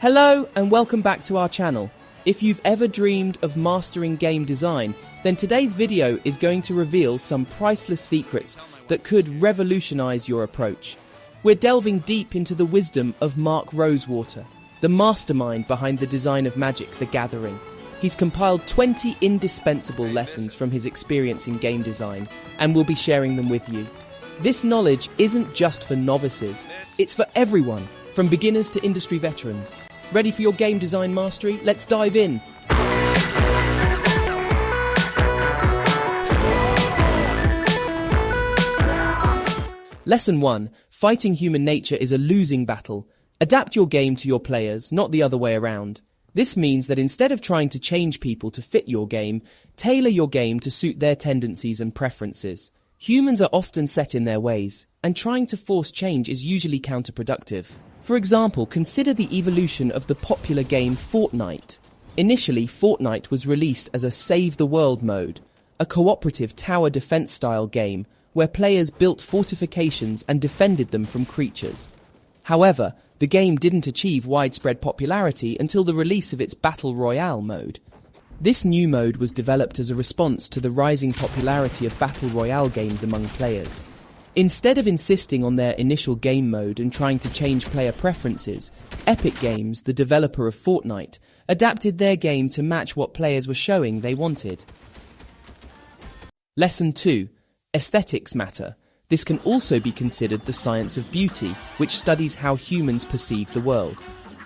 Hello and welcome back to our channel. If you've ever dreamed of mastering game design, then today's video is going to reveal some priceless secrets that could revolutionize your approach. We're delving deep into the wisdom of Mark Rosewater, the mastermind behind the design of Magic: The Gathering. He's compiled 20 indispensable lessons from his experience in game design, and we'll be sharing them with you. This knowledge isn't just for novices, it's for everyone, from beginners to industry veterans. Ready for your game design mastery? Let's dive in! Lesson 1. Fighting human nature is a losing battle. Adapt your game to your players, not the other way around. This means that instead of trying to change people to fit your game, tailor your game to suit their tendencies and preferences. Humans are often set in their ways, and trying to force change is usually counterproductive. For example, consider the evolution of the popular game Fortnite. Initially, Fortnite was released as a Save the World mode, a cooperative tower defense style game where players built fortifications and defended them from creatures. However, the game didn't achieve widespread popularity until the release of its Battle Royale mode. This new mode was developed as a response to the rising popularity of Battle Royale games among players. Instead of insisting on their initial game mode and trying to change player preferences, Epic Games, the developer of Fortnite, adapted their game to match what players were showing they wanted. Lesson 2. Aesthetics matter. This can also be considered the science of beauty, which studies how humans perceive the world.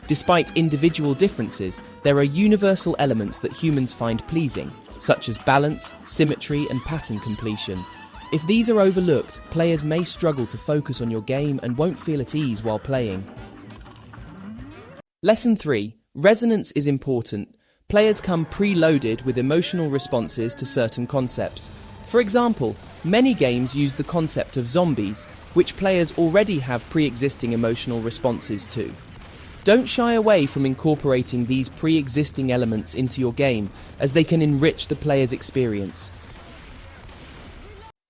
Despite individual differences, there are universal elements that humans find pleasing, such as balance, symmetry, and pattern completion. If these are overlooked, players may struggle to focus on your game and won't feel at ease while playing. Lesson 3. Resonance is important. Players come preloaded with emotional responses to certain concepts. For example, many games use the concept of zombies, which players already have pre-existing emotional responses to. Don't shy away from incorporating these pre-existing elements into your game, as they can enrich the player's experience.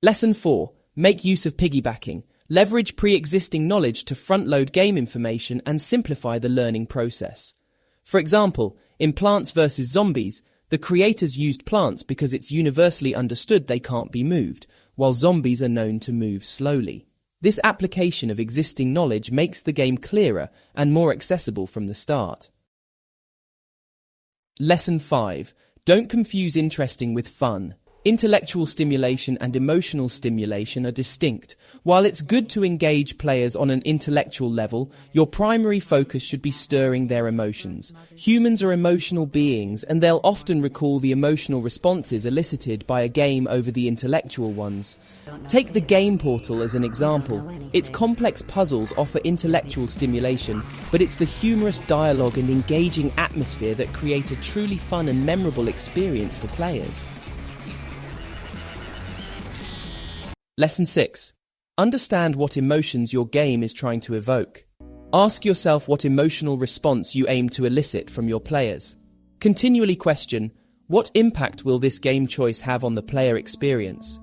Lesson 4. Make use of piggybacking. Leverage pre-existing knowledge to front-load game information and simplify the learning process. For example, in Plants vs. Zombies, the creators used plants because it's universally understood they can't be moved, while zombies are known to move slowly. This application of existing knowledge makes the game clearer and more accessible from the start. Lesson 5. Don't confuse interesting with fun. Intellectual stimulation and emotional stimulation are distinct. While it's good to engage players on an intellectual level, your primary focus should be stirring their emotions. Humans are emotional beings, and they'll often recall the emotional responses elicited by a game over the intellectual ones. Take the Game Portal as an example. Its complex puzzles offer intellectual stimulation, but it's the humorous dialogue and engaging atmosphere that create a truly fun and memorable experience for players. Lesson 6. Understand what emotions your game is trying to evoke. Ask yourself what emotional response you aim to elicit from your players. Continually question, what impact will this game choice have on the player experience?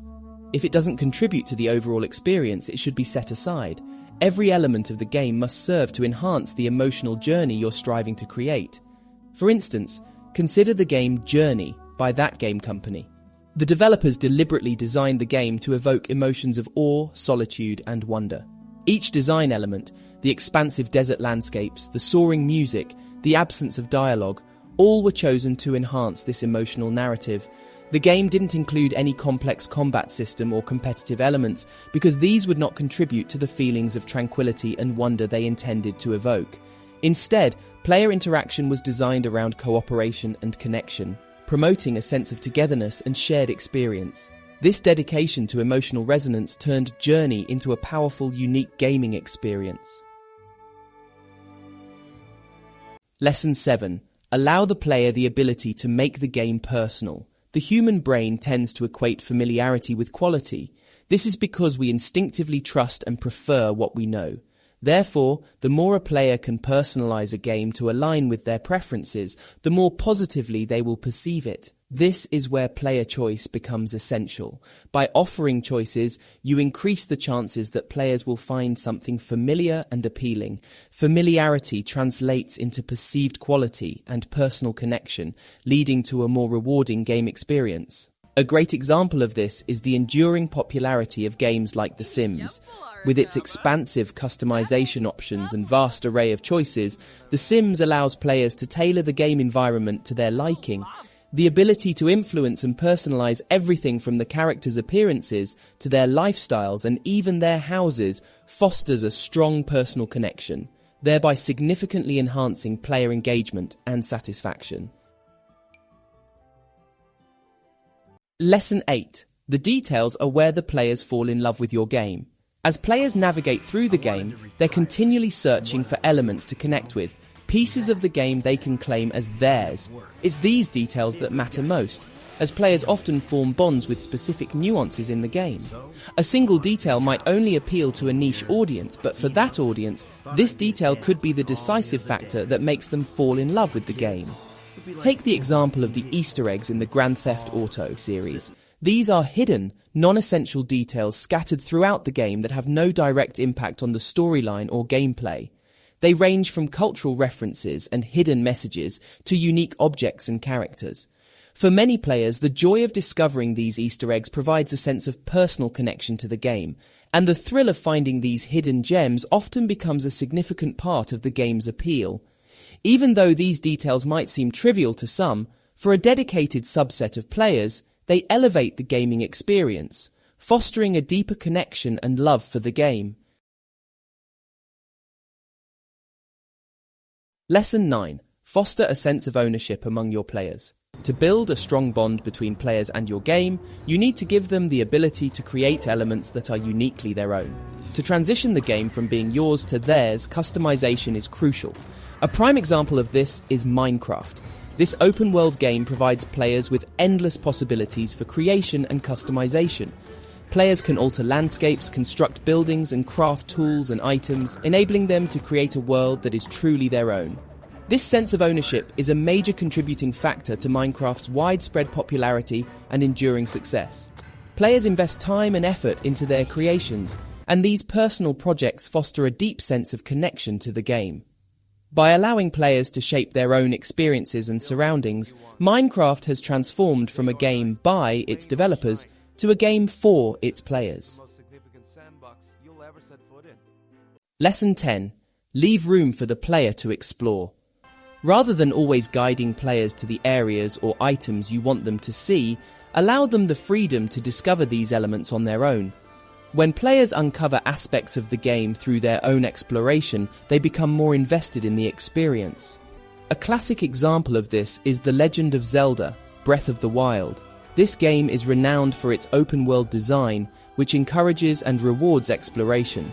If it doesn't contribute to the overall experience, it should be set aside. Every element of the game must serve to enhance the emotional journey you're striving to create. For instance, consider the game Journey by That Game Company. The developers deliberately designed the game to evoke emotions of awe, solitude, and wonder. Each design element, the expansive desert landscapes, the soaring music, the absence of dialogue, all were chosen to enhance this emotional narrative. The game didn't include any complex combat system or competitive elements because these would not contribute to the feelings of tranquility and wonder they intended to evoke. Instead, player interaction was designed around cooperation and connection, promoting a sense of togetherness and shared experience. This dedication to emotional resonance turned Journey into a powerful, unique gaming experience. Lesson 7. Allow the player the ability to make the game personal. The human brain tends to equate familiarity with quality. This is because we instinctively trust and prefer what we know. Therefore, the more a player can personalize a game to align with their preferences, the more positively they will perceive it. This is where player choice becomes essential. By offering choices, you increase the chances that players will find something familiar and appealing. Familiarity translates into perceived quality and personal connection, leading to a more rewarding game experience. A great example of this is the enduring popularity of games like The Sims. With its expansive customization options and vast array of choices, The Sims allows players to tailor the game environment to their liking. The ability to influence and personalize everything from the characters' appearances to their lifestyles and even their houses fosters a strong personal connection, thereby significantly enhancing player engagement and satisfaction. Lesson 8. The details are where the players fall in love with your game. As players navigate through the game, they're continually searching for elements to connect with, pieces of the game they can claim as theirs. It's these details that matter most, as players often form bonds with specific nuances in the game. A single detail might only appeal to a niche audience, but for that audience, this detail could be the decisive factor that makes them fall in love with the game. Take the example of the Easter eggs in the Grand Theft Auto series. These are hidden, non-essential details scattered throughout the game that have no direct impact on the storyline or gameplay. They range from cultural references and hidden messages to unique objects and characters. For many players, the joy of discovering these Easter eggs provides a sense of personal connection to the game, and the thrill of finding these hidden gems often becomes a significant part of the game's appeal. Even though these details might seem trivial to some, for a dedicated subset of players, they elevate the gaming experience, fostering a deeper connection and love for the game. Lesson 9. Foster a sense of ownership among your players. To build a strong bond between players and your game, you need to give them the ability to create elements that are uniquely their own. To transition the game from being yours to theirs, customization is crucial. A prime example of this is Minecraft. This open-world game provides players with endless possibilities for creation and customization. Players can alter landscapes, construct buildings, and craft tools and items, enabling them to create a world that is truly their own. This sense of ownership is a major contributing factor to Minecraft's widespread popularity and enduring success. Players invest time and effort into their creations, and these personal projects foster a deep sense of connection to the game. By allowing players to shape their own experiences and surroundings, Minecraft has transformed from a game by its developers to a game for its players. Lesson 10. Leave room for the player to explore. Rather than always guiding players to the areas or items you want them to see, allow them the freedom to discover these elements on their own. When players uncover aspects of the game through their own exploration, they become more invested in the experience. A classic example of this is The Legend of Zelda: Breath of the Wild. This game is renowned for its open-world design, which encourages and rewards exploration.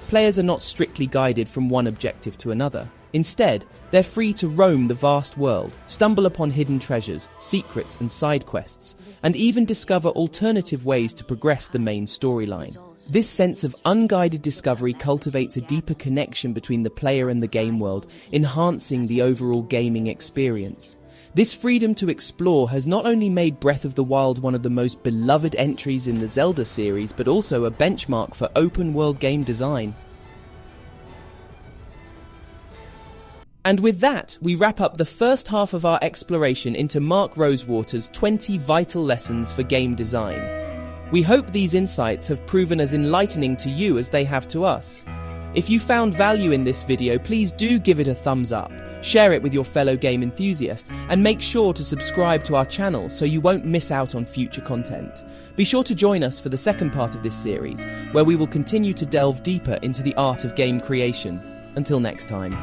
Players are not strictly guided from one objective to another. Instead, they're free to roam the vast world, stumble upon hidden treasures, secrets and side quests, and even discover alternative ways to progress the main storyline. This sense of unguided discovery cultivates a deeper connection between the player and the game world, enhancing the overall gaming experience. This freedom to explore has not only made Breath of the Wild one of the most beloved entries in the Zelda series, but also a benchmark for open-world game design. And with that, we wrap up the first half of our exploration into Mark Rosewater's 20 vital lessons for game design. We hope these insights have proven as enlightening to you as they have to us. If you found value in this video, please do give it a thumbs up, share it with your fellow game enthusiasts, and make sure to subscribe to our channel so you won't miss out on future content. Be sure to join us for the second part of this series, where we will continue to delve deeper into the art of game creation. Until next time.